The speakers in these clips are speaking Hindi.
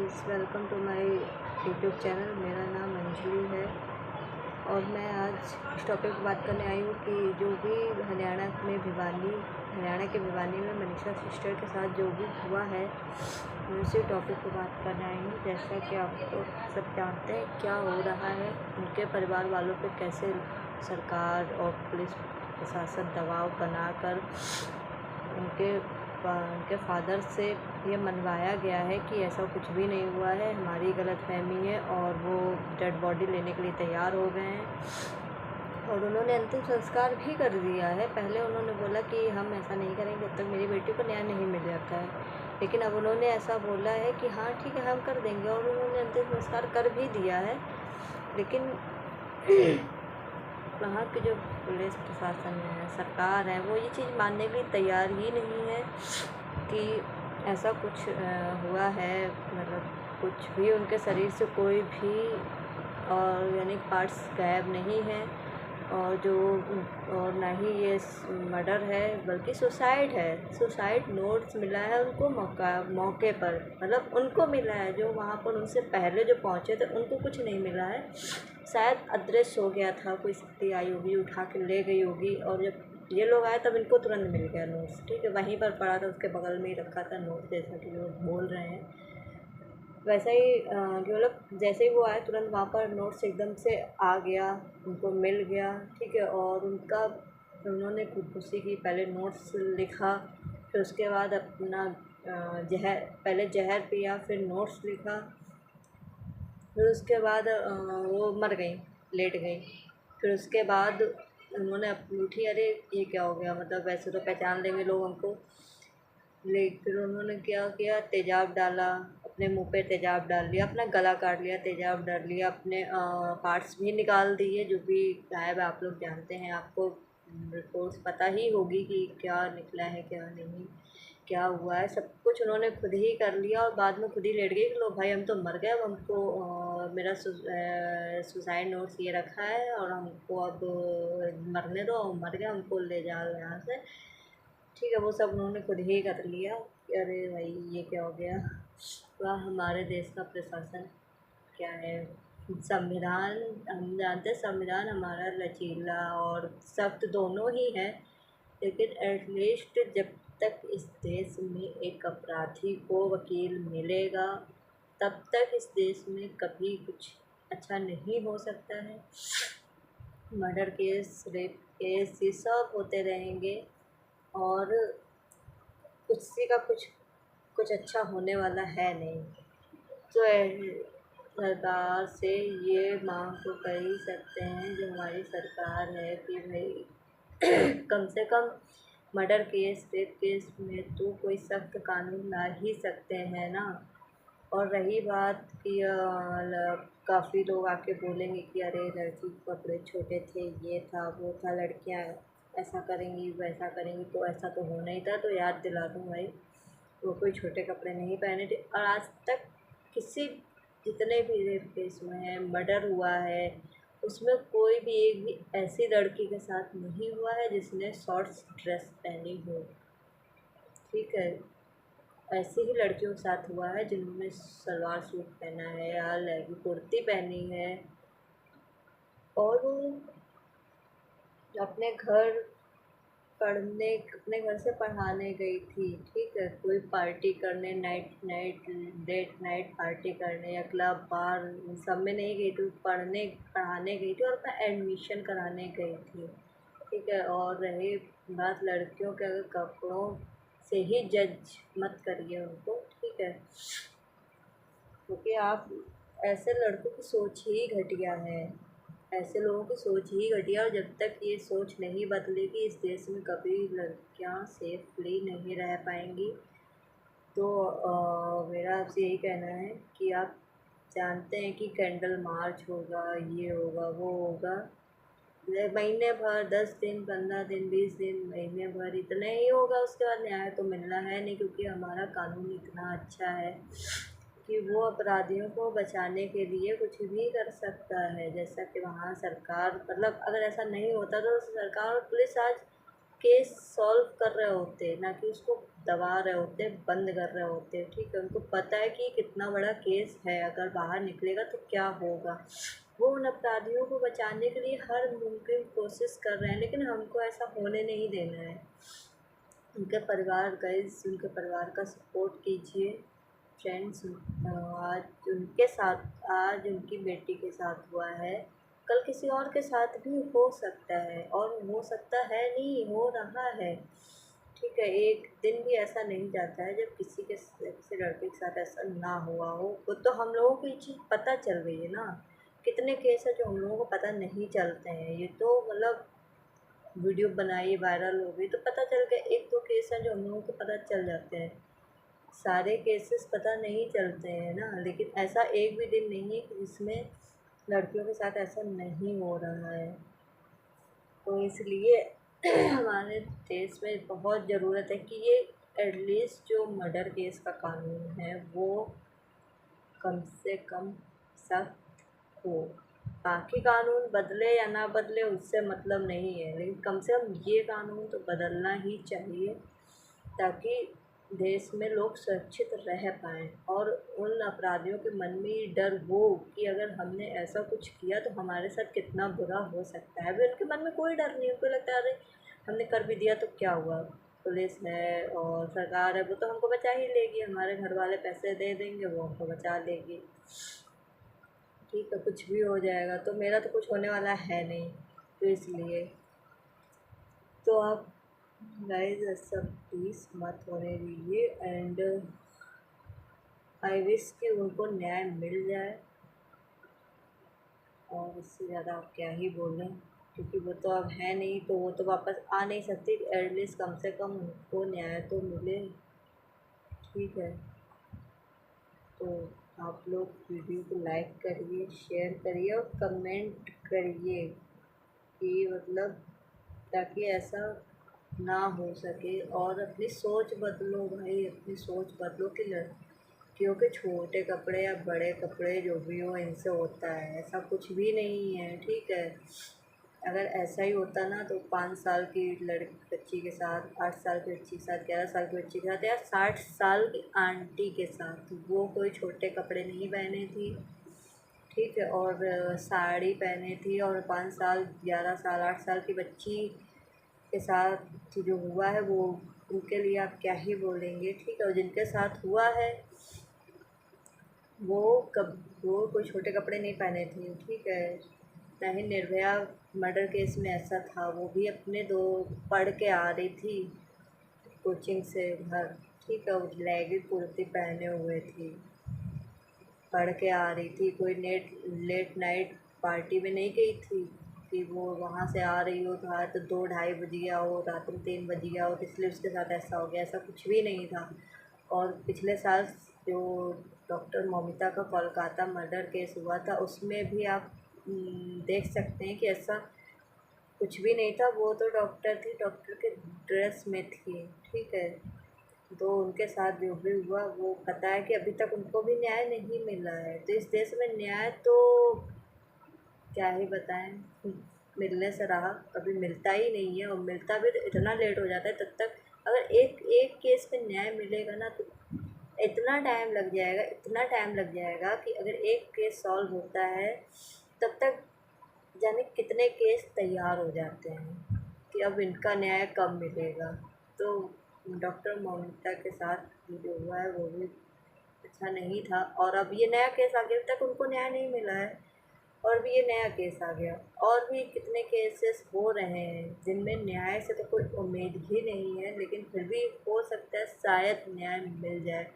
Guys, welcome to my YouTube channel. मेरा नाम अंजलि है और मैं आज इस टॉपिक पर बात करने आई हूँ कि जो भी हरियाणा के भिवानी में मनीषा सिस्टर के साथ जो भी हुआ है, मैं उसी टॉपिक पर बात करने आई हूँ। जैसा कि आप तो सब जानते हैं क्या हो रहा है, उनके परिवार वालों पे कैसे सरकार और पुलिस प्रशासन दबाव बनाकर उनके फादर से ये मनवाया गया है कि ऐसा कुछ भी नहीं हुआ है, हमारी गलतफहमी है। और वो डेड बॉडी लेने के लिए तैयार हो गए हैं और उन्होंने अंतिम संस्कार भी कर दिया है। पहले उन्होंने बोला कि हम ऐसा नहीं करेंगे जब तक मेरी बेटी को न्याय नहीं मिल जाता है, लेकिन अब उन्होंने ऐसा बोला है कि हाँ ठीक है हम कर देंगे, और उन्होंने अंतिम संस्कार कर भी दिया है। लेकिन वहाँ की जो पुलिस प्रशासन है, सरकार है, वो ये चीज़ मानने के लिए तैयार ही नहीं है कि ऐसा कुछ हुआ है। मतलब कुछ भी उनके शरीर से कोई भी ऑर्गेनिक पार्ट्स गायब नहीं है, और ना ही ये मर्डर है, बल्कि सुसाइड है। सुसाइड नोट्स मिला है उनको मौके पर, मतलब उनको मिला है। जो वहाँ पर उनसे पहले जो पहुँचे थे उनको कुछ नहीं मिला है। शायद अदृश्य हो गया था, कोई शक्ति आई होगी, उठा के ले गई होगी, और जब ये लोग आए तब इनको तुरंत मिल गया नोट्स। ठीक है, वहीं पर पड़ा था, उसके बगल में ही रखा था नोट्स, जैसा कि लोग बोल रहे हैं। वैसा ही जो लोग जैसे ही वो आए तुरंत वहाँ पर नोट्स एकदम से आ गया, उनको मिल गया। ठीक है, और उन्होंने खुदकुशी की। पहले नोट्स लिखा, फिर उसके बाद अपना पहले जहर पिया, फिर नोट्स लिखा, फिर उसके बाद वो मर गई, लेट गई। फिर उसके बाद उन्होंने उठी, अरे ये क्या हो गया, मतलब वैसे तो पहचान लेंगे लोग हमको। फिर उन्होंने क्या किया, तेजाब डाला, अपने मुंह पे तेजाब डाल लिया, अपना गला काट लिया, तेजाब डाल लिया, अपने पार्ट्स भी निकाल दिए जो भी गायब है। आप लोग जानते हैं, आपको रिपोर्ट्स पता ही होगी कि क्या निकला है क्या नहीं, क्या हुआ है। सब कुछ उन्होंने खुद ही कर लिया और बाद में खुद ही लेट गई कि लो भाई हम तो मर गए, अब हमको मेरा सुसाइड नोट्स ये रखा है और हमको अब मरने दो, हम मर गए, हमको ले जाओ यहाँ से। ठीक है, वो सब उन्होंने खुद ही कर लिया। अरे भाई ये क्या हो गया। वह हमारे देश का प्रशासन क्या है, संविधान, हम जानते हैं संविधान हमारा लचीला और सख्त दोनों ही है, लेकिन एटलीस्ट जब तक इस देश में एक अपराधी को वकील मिलेगा, तब तक इस देश में कभी कुछ अच्छा नहीं हो सकता है। मर्डर केस, रेप केस, ये सब होते रहेंगे और किसी का कुछ अच्छा होने वाला है नहीं। तो सरकार से ये मांग तो कर ही सकते हैं, जो हमारी सरकार है, कि भाई कम से कम मर्डर केस, रेप केस में तो कोई सख्त कानून ला ही सकते हैं ना। और रही बात कि काफ़ी लोग आके बोलेंगे कि अरे लड़की के कपड़े छोटे थे, ये था वो था, लड़कियां ऐसा करेंगी वैसा करेंगी, तो ऐसा तो होना ही था। तो याद दिला दूँ भाई, वो कोई छोटे कपड़े नहीं पहने थे। और आज तक किसी, जितने भी रेप केस हुए हैं, मर्डर हुआ है, उसमें कोई भी एक भी ऐसी लड़की के साथ नहीं हुआ है जिसने शॉर्ट्स ड्रेस पहनी हो। ठीक है, ऐसी ही लड़कियों के साथ हुआ है जिन्होंने सलवार सूट पहना है या लहंगी कुर्ती पहनी है, और वो अपने घर अपने घर से पढ़ाने गई थी। ठीक है, कोई पार्टी करने, डेट नाइट पार्टी करने या क्लब बार सब में नहीं गई थी, पढ़ाने गई थी और अपना एडमिशन कराने गई थी। ठीक है, और रही बात लड़कियों के, अगर कपड़ों से ही जज मत करिए उनको। ठीक है, क्योंकि आप, ऐसे लड़कों की सोच ही घटिया है, ऐसे लोगों की सोच ही घटिया। और जब तक ये सोच नहीं बदलेगी, इस देश में कभी लड़कियां सेफली नहीं रह पाएंगी। तो मेरा आपसे यही कहना है कि आप जानते हैं कि कैंडल मार्च होगा, ये होगा वो होगा, महीने भर, 10 दिन, 15 दिन, 20 दिन, महीने भर इतना ही होगा। उसके बाद न्याय तो मिलना है नहीं, क्योंकि हमारा कानून इतना अच्छा है कि वो अपराधियों को बचाने के लिए कुछ भी कर सकता है। जैसा कि वहाँ सरकार, मतलब अगर ऐसा नहीं होता तो सरकार और पुलिस आज केस सॉल्व कर रहे होते, ना कि उसको दबा रहे होते, बंद कर रहे होते। ठीक है, उनको पता है कि कितना बड़ा केस है, अगर बाहर निकलेगा तो क्या होगा। वो उन अपराधियों को बचाने के लिए हर मुमकिन कोशिश कर रहे हैं, लेकिन हमको ऐसा होने नहीं देना है। उनके परिवार गाइस, उनके परिवार का सपोर्ट कीजिए फ्रेंड्स। आज उनके साथ, आज उनकी बेटी के साथ हुआ है, कल किसी और के साथ भी हो सकता है, और हो सकता है नहीं, हो रहा है। ठीक है, एक दिन भी ऐसा नहीं जाता है जब किसी लड़के के साथ ऐसा ना हुआ हो। वो तो हम लोगों को ये चीज़ पता चल गई है ना। कितने केस है जो हम लोगों को पता नहीं चलते हैं। ये तो मतलब वीडियो बनाई, वायरल हो गई तो पता चल गया। एक दो केस हैं जो हम लोगों को पता चल जाते हैं, सारे केसेस पता नहीं चलते हैं ना। लेकिन ऐसा एक भी दिन नहीं है कि जिसमें लड़कियों के साथ ऐसा नहीं हो रहा है। तो इसलिए हमारे देश में बहुत ज़रूरत है कि ये एटलीस्ट जो मर्डर केस का कानून है वो कम से कम सख्त हो। बाकी कानून बदले या ना बदले उससे मतलब नहीं है, लेकिन कम से कम ये कानून तो बदलना ही चाहिए, ताकि देश में लोग सुरक्षित रह पाएँ, और उन अपराधियों के मन में ये डर हो कि अगर हमने ऐसा कुछ किया तो हमारे साथ कितना बुरा हो सकता है। अभी उनके मन में कोई डर नहीं है, उनको लगता है अरे हमने कर भी दिया तो क्या हुआ, पुलिस है और सरकार है, वो तो हमको बचा ही लेगी, हमारे घर वाले पैसे दे देंगे, वो हमको बचा लेगी। ठीक है, कुछ भी हो जाएगा, तो मेरा तो कुछ होने वाला है नहीं, तो इसलिए तो आप गाइस ऐसा प्लीज़ मत होने दीजिए। एंड आई विश कि उनको न्याय मिल जाए, और इससे ज़्यादा आप क्या ही बोलें, क्योंकि वो तो अब है नहीं, तो वो तो वापस आ नहीं सकती। एटलीस्ट कम से कम उनको न्याय तो मिले। ठीक है, तो आप लोग वीडियो को लाइक करिए, शेयर करिए और कमेंट करिए कि मतलब, ताकि ऐसा ना हो सके। और अपनी सोच बदलो भाई, अपनी सोच बदलो कि लड़कियों के छोटे कपड़े या बड़े कपड़े जो भी हो इनसे होता है, ऐसा कुछ भी नहीं है। ठीक है, अगर ऐसा ही होता ना तो 5 साल की लड़की बच्ची के साथ, 8 साल की बच्ची के साथ, 11 साल की बच्ची के साथ, या 60 साल की आंटी के साथ, वो कोई छोटे कपड़े नहीं पहने थी। ठीक है, और साड़ी पहने थी, और 5 साल, 11 साल, 8 साल की बच्ची के साथ जो हुआ है वो, उनके लिए आप क्या ही बोलेंगे। ठीक है, और जिनके साथ हुआ है वो वो कोई छोटे कपड़े नहीं पहने थे। ठीक है, ना ही निर्भया मर्डर केस में ऐसा था, वो भी अपने दो पढ़ के आ रही थी कोचिंग से घर। ठीक है, वो लेगी कुर्ती पहने हुए थी, पढ़ के आ रही थी, कोई लेट नाइट पार्टी में नहीं गई थी कि वो वहाँ से आ रही हो तो 2-2:30 बज गया हो, रात में 3 बज गया हो, तो इसलिए उसके साथ ऐसा हो गया। ऐसा कुछ भी नहीं था। और पिछले साल जो डॉक्टर मौमिता का कोलकाता मर्डर केस हुआ था, उसमें भी आप देख सकते हैं कि ऐसा कुछ भी नहीं था। वो तो डॉक्टर थी, डॉक्टर के ड्रेस में थी। ठीक है, तो उनके साथ जो भी हुआ वो पता है कि अभी तक उनको भी न्याय नहीं मिला है। तो इस देश में न्याय तो क्या ही बताएं, मिलने से रहा, कभी मिलता ही नहीं है, और मिलता भी तो इतना लेट हो जाता है। तब तक अगर एक एक केस पे न्याय मिलेगा ना तो इतना टाइम लग जाएगा, इतना टाइम लग जाएगा कि अगर एक केस सॉल्व होता है तब तक जाने कितने केस तैयार हो जाते हैं कि अब इनका न्याय कब मिलेगा। तो डॉक्टर मौमिता के साथ जो हुआ है वो भी अच्छा नहीं था, और अब ये नया केस आ गया। अभी तक उनको न्याय नहीं मिला है, और भी ये नया केस आ गया, और भी कितने केसेस हो रहे हैं जिनमें न्याय से तो कोई उम्मीद ही नहीं है, लेकिन फिर भी हो सकता है शायद न्याय मिल जाए।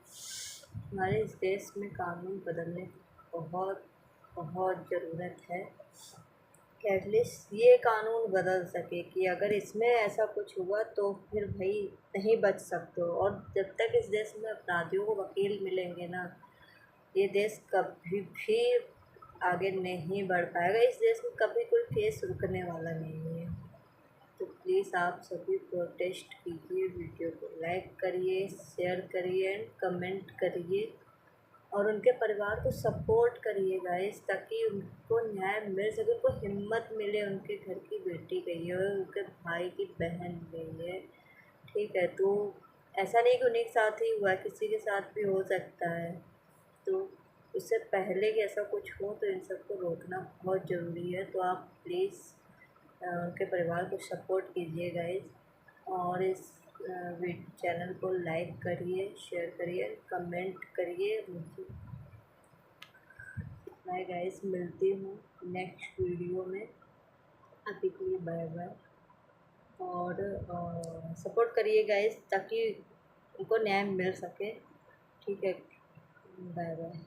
हमारे इस देश में कानून बदलने की बहुत बहुत ज़रूरत है कि एटलीस्ट ये कानून बदल सके कि अगर इसमें ऐसा कुछ हुआ तो फिर भाई नहीं बच सकते हो। और जब तक इस देश में अपराधियों को वकील मिलेंगे ना, ये देश कभी भी आगे नहीं बढ़ पाएगा। इस देश में कभी कोई केस रुकने वाला नहीं है। तो प्लीज़ आप सभी प्रोटेस्ट कीजिए, वीडियो को लाइक करिए, शेयर करिए एंड कमेंट करिए। और उनके परिवार को सपोर्ट करिए गाइस, ताकि उनको न्याय मिल सके, उनको हिम्मत मिले। उनके घर की बेटी गई है, उनके भाई की बहन गई है, ठीक है। तो ऐसा नहीं कि उन्हीं के साथ ही हुआ है, किसी के साथ भी हो सकता है। तो उससे पहले कि ऐसा कुछ हो तो इन सबको रोकना बहुत ज़रूरी है। तो आप प्लीज़ उनके परिवार को सपोर्ट कीजिए गाइस, और इस चैनल को लाइक करिए, शेयर करिए, कमेंट करिए मुझे। बाय गाइस, मिलती हूँ नेक्स्ट वीडियो में। अभी के लिए बाय बाय, और सपोर्ट करिए गाइस ताकि उनको न्याय मिल सके, ठीक है। Bye bye.